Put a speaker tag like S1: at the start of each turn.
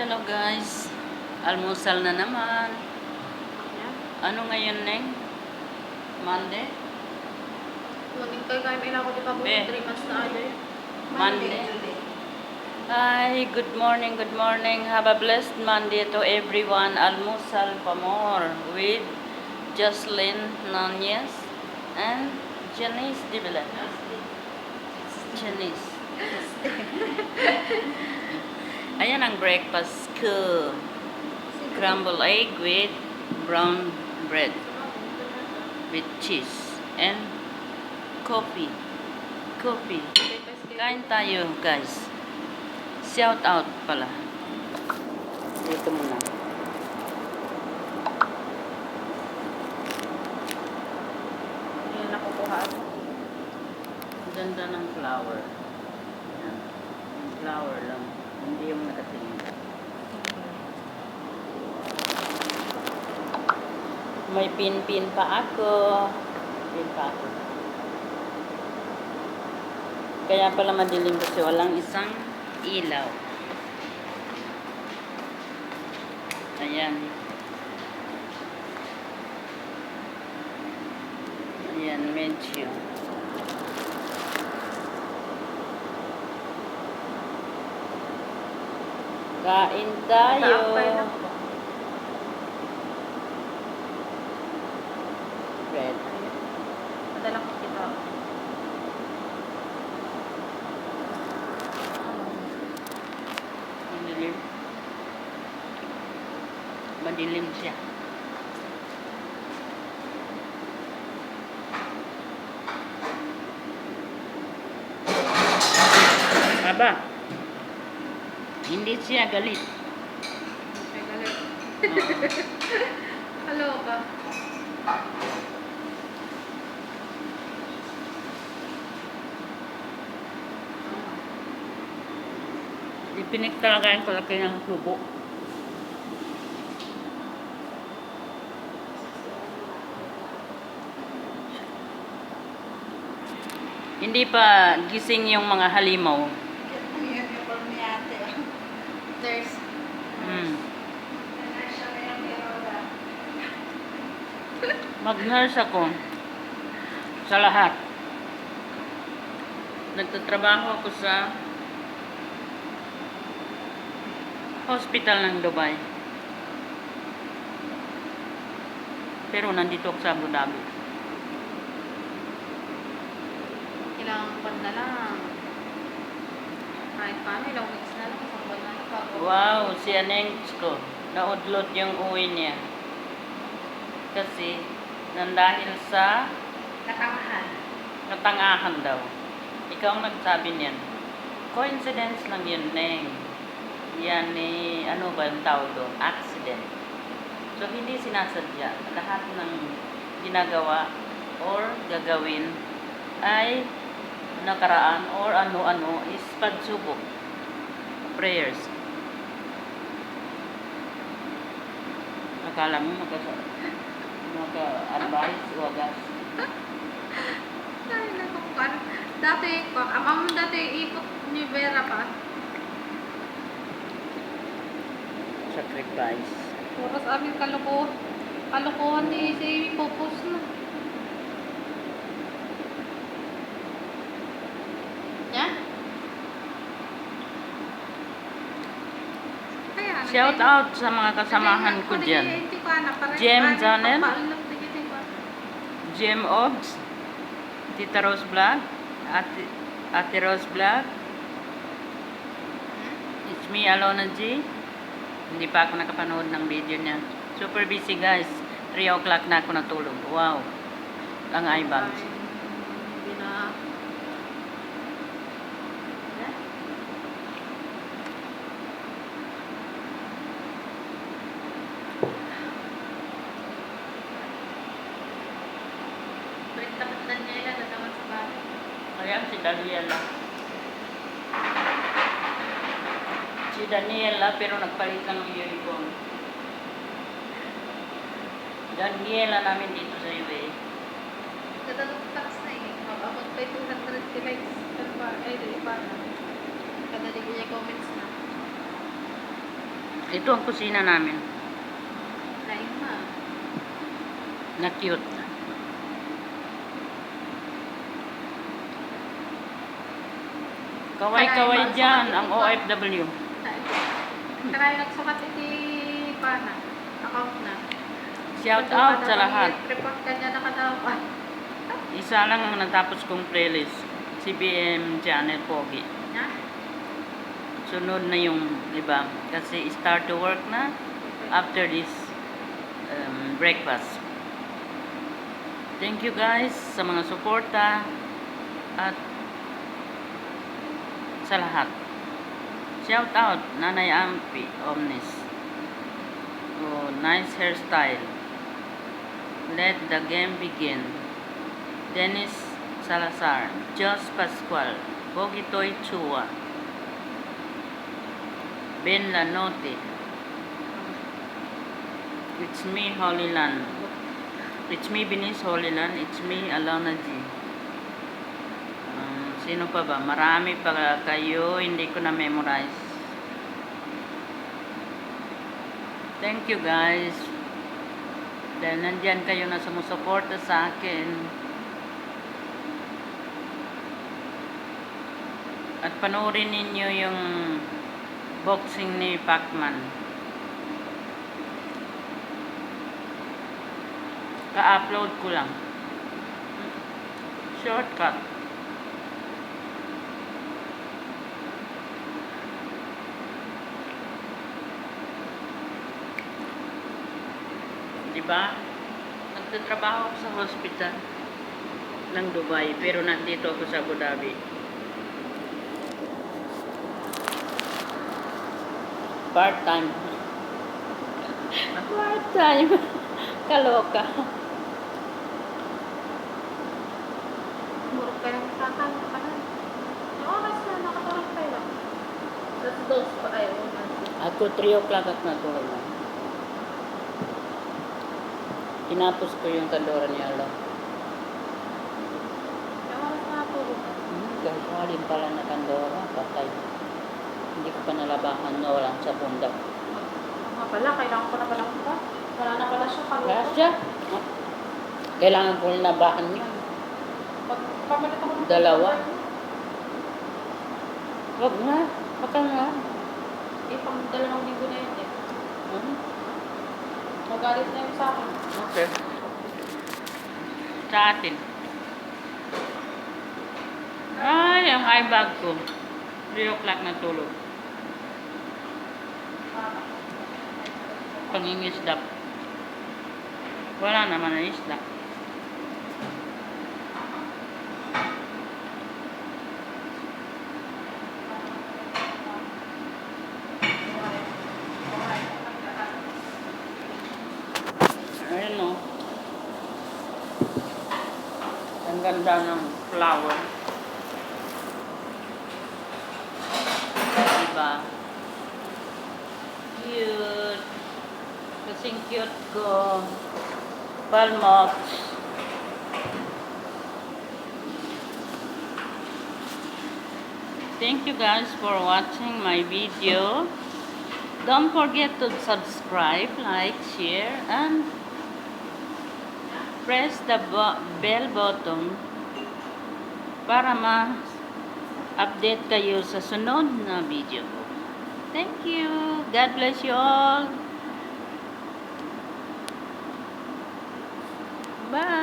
S1: Hello guys. Almusal na naman. Ano ngayon, Neng? Monday?
S2: Kuning kay kain ina ko di pa
S1: Be.
S2: 3 months na ade.
S1: Monday. Hi, good morning, good morning. Have a blessed Monday to everyone. Almusal pa more with Jocelyn Nunez and Janice Dibila. Janice. Ayan ang breakfast ko. Scrambled egg with brown bread with cheese and coffee. Coffee. Kain tayo, guys. Shout out pala. Dito muna.
S2: Yan nakukuha.
S1: Ganda ng flower. Yan. Yung flower lang. Hindi yung nakatingin. May pin-pin pa ako. Pin pa ako. Kaya pala madilim kasi walang isang ilaw. Ayan. Ayan, medyo. Kain tayo. Bread.
S2: Madala ko kita.
S1: Madilim. Madilim siya. Aba. Hindi siya galit.
S2: Ay galit.
S1: Oo.
S2: Hello ka.
S1: Ipinagtalagayan ko laki ng tubo. Hindi pa gising yung mga halimaw.
S2: There's
S1: Mag-nurse ako sa lahat. Nagtatrabaho ako sa hospital ng Dubai. Pero nandito ako sa Abu Dhabi.
S2: ilang buwan na lang. Kahit paano, ilang weeks na lang. Isang buwan na lang.
S1: Wow, si Anengs ko. Naudlot yung uwi niya. Kasi, nandahil sa katangahan daw. Ikaw ang nagsabi niyan. Coincidence lang yun, Neng. Yan ano ba yung tawag doon? Accident. So, hindi sinasadya. Lahat ng ginagawa or gagawin ay nakaraan or ano-ano is pagsubok. Prayers. Akala mo maka-advise o agas.
S2: Ay, nakukuha. Dati, amang dati ipot ni Vera pa.
S1: Sacrifice.
S2: Oras amin kalukuhan ni si Popos na. Yan? Kaya,
S1: Shout out sa mga kasamahan ko dyan. Jem Janen, Jem Obs, Tita Rose Vlog, Ate Rose Vlog, It's me, Alona G. Hindi pa ako nakapanood ng video niya. Super busy guys. 3 o'clock na ako natulog. Wow. Ang eye bags.
S2: Hindi na. Tapat na niya ilan naman sa bahay.
S1: Ayan si Daniela. Si Daniela pero nagpalit lang ng uniform. Daniela namin dito sa UAE.
S2: Katalong tax na eh. Abot pa 200 likes. Pero ba, ay, di ba na. Kada di niya comments na.
S1: Ito ang kusina namin.
S2: Lain na.
S1: Na cute. Kaway-kaway dyan ang OFW.
S2: Try nagsukat iti pana. Account na.
S1: Shout out sa lahat.
S2: Report ka niya nakadapan.
S1: Isa lang ang natapos kong playlist. CBM Channel Pogi.
S2: Ha?
S1: Sunod na yung, di ba? Kasi start to work na after this breakfast. Thank you guys sa mga suporta at sa lahat. Shout out Nanay Ampi Omnis. Oh, nice hairstyle. Let the game begin. Dennis Salazar, Jos Pascual, Bogitoy Chua, Ben Lanote. It's me, Holy Land. It's me, Binis Holy Land. It's me, Alona G. Sino pa ba? Marami pa kayo, hindi ko na-memorize. Thank you guys. Dahil nandyan kayo na sumusuporta sa akin. At panoorin ninyo yung boxing ni Pacman. Ka-upload ko lang. Shortcut. Diba? Nagtatrabaho ako sa hospital ng Dubai, pero nandito ako sa Abu Dhabi. Part-time. Part-time. Kaloka.
S2: Murag ka lang kakanta ka na. Yung oras na nakatulog tayo. That's those pa kayo.
S1: Ako 3 o'clock at natulog na. Tinapos ko yung kandora ni Allah.
S2: Yung oras na natulog ka.
S1: Galing pala na kandora, patay. Hindi ko pa nalabahan na walang sa pundak.
S2: Nga pala, kailangan ko na pala ka. Wala na pala siya kaluto.
S1: Kaya siya. Kailangan ko labahan niya.
S2: Pamalit ako ng
S1: Dalawa. Wag na. Baka nga.
S2: pang 2 linggo na yun eh. Magalit na yun sa akin.
S1: Okay. Sa atin. Ay, ang eye bag ko. 3 o'clock na tulog. Pangingisda. Wala naman na isda. Ayun o. Ang ganda ng flower. Diba? Cute. Kasing cute ko. Palmox. Thank you guys for watching my video. Don't forget to subscribe, like, share, and press the bell button para ma-update kayo sa sunod na video ko. Thank you. God bless you all. Bye.